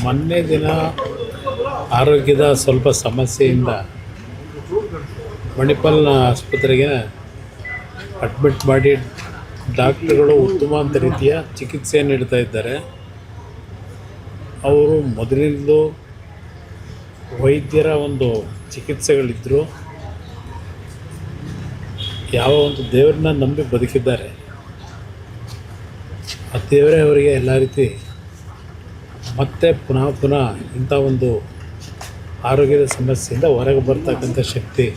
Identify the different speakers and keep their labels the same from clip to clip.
Speaker 1: ಮೊನ್ನೆ ದಿನ ಆರೋಗ್ಯದ ಸ್ವಲ್ಪ ಸಮಸ್ಯೆಯಿಂದ ಮಣಿಪಾಲ್ನ ಆಸ್ಪತ್ರೆಗೆ ಅಡ್ಮಿಟ್ ಮಾಡಿ ಡಾಕ್ಟರ್ಗಳು ಉತ್ತಮವಾದ ರೀತಿಯ ಚಿಕಿತ್ಸೆ ನೀಡ್ತಾ ಇದ್ದಾರೆ. ಅವರು ಮೊದಲಿಂದಲೂ ವೈದ್ಯರ ಒಂದು ಚಿಕಿತ್ಸೆಗಳಿದ್ದರು. ಯಾವ ಒಂದು ದೇವರನ್ನ ನಂಬಿ ಬದುಕಿದ್ದಾರೆ, ಆ ದೇವರೇ ಅವರಿಗೆ ಎಲ್ಲ ರೀತಿ ಮತ್ತೆ ಪುನಃ ಇಂಥ ಒಂದು ಆರೋಗ್ಯದ ಸಮಸ್ಯೆಯಿಂದ ಹೊರಗೆ ಬರ್ತಕ್ಕಂಥ ಶಕ್ತಿ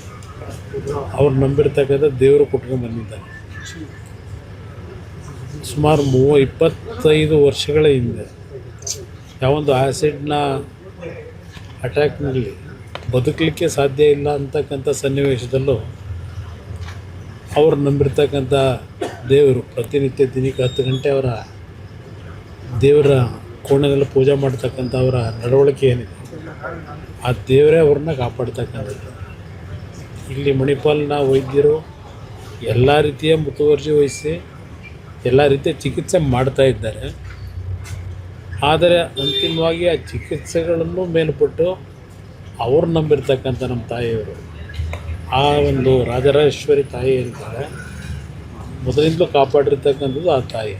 Speaker 1: ಅವ್ರು ನಂಬಿರ್ತಕ್ಕಂಥ ದೇವರು ಕೊಟ್ಕೊಂಡು ಬಂದಿದ್ದಾರೆ. ಸುಮಾರು 25 ವರ್ಷಗಳ ಹಿಂದೆ ಯಾವೊಂದು ಆ್ಯಸಿಡ್ನ ಅಟ್ಯಾಕ್ನಲ್ಲಿ ಬದುಕಲಿಕ್ಕೆ ಸಾಧ್ಯ ಇಲ್ಲ ಅಂತಕ್ಕಂಥ ಸನ್ನಿವೇಶದಲ್ಲೂ ಅವ್ರು ನಂಬಿರ್ತಕ್ಕಂಥ ದೇವರು ಪ್ರತಿನಿತ್ಯ ದಿನಕ್ಕೆ 10 ಗಂಟೆ ಅವರ ದೇವರ ಕೋಣೆಯಲ್ಲಿ ಪೂಜೆ ಮಾಡ್ತಕ್ಕಂಥ ಅವರ ನಡವಳಿಕೆ ಏನಿದೆ, ಆ ದೇವರೇ ಅವ್ರನ್ನ ಕಾಪಾಡ್ತಕ್ಕಂಥದ್ದು. ಇಲ್ಲಿ ಮಣಿಪಾಲ್ನ ವೈದ್ಯರು ಎಲ್ಲ ರೀತಿಯ ಮುತುವರ್ಜಿ ವಹಿಸಿ ಎಲ್ಲ ರೀತಿಯ ಚಿಕಿತ್ಸೆ ಮಾಡ್ತಾ ಇದ್ದಾರೆ. ಆದರೆ ಅಂತಿಮವಾಗಿ ಆ ಚಿಕಿತ್ಸೆಗಳನ್ನು ಮೇಲ್ಪಟ್ಟು ಅವ್ರು ನಂಬಿರ್ತಕ್ಕಂಥ ನಮ್ಮ ತಾಯಿಯವರು, ಆ ಒಂದು ರಾಜರಾಜೇಶ್ವರಿ ತಾಯಿ ಏನಿದ್ದಾರೆ ಮೊದಲಿಂದಲೂ ಕಾಪಾಡಿರ್ತಕ್ಕಂಥದ್ದು ಆ ತಾಯಿ.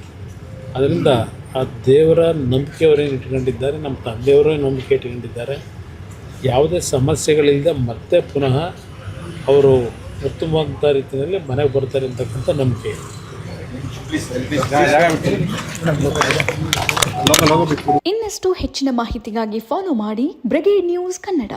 Speaker 1: ಅದರಿಂದ ಆ ದೇವರ ನಂಬಿಕೆಯವರೇನು ಇಟ್ಕೊಂಡಿದ್ದಾರೆ, ನಮ್ಮ ತಂದೆಯವರು ನಂಬಿಕೆ ಇಟ್ಕೊಂಡಿದ್ದಾರೆ. ಯಾವುದೇ ಸಮಸ್ಯೆಗಳಿಲ್ಲದೆ ಮತ್ತೆ ಪುನಃ ಅವರು ಉತ್ತಮವಾದ ರೀತಿಯಲ್ಲಿ ಮನೆಗೆ ಬರ್ತಾರೆ ಅಂತಕ್ಕಂಥ ನಂಬಿಕೆ.
Speaker 2: ಇನ್ನಷ್ಟು ಹೆಚ್ಚಿನ ಮಾಹಿತಿಗಾಗಿ ಫಾಲೋ ಮಾಡಿ ಬ್ರಿಗೇಡ್ ನ್ಯೂಸ್ ಕನ್ನಡ.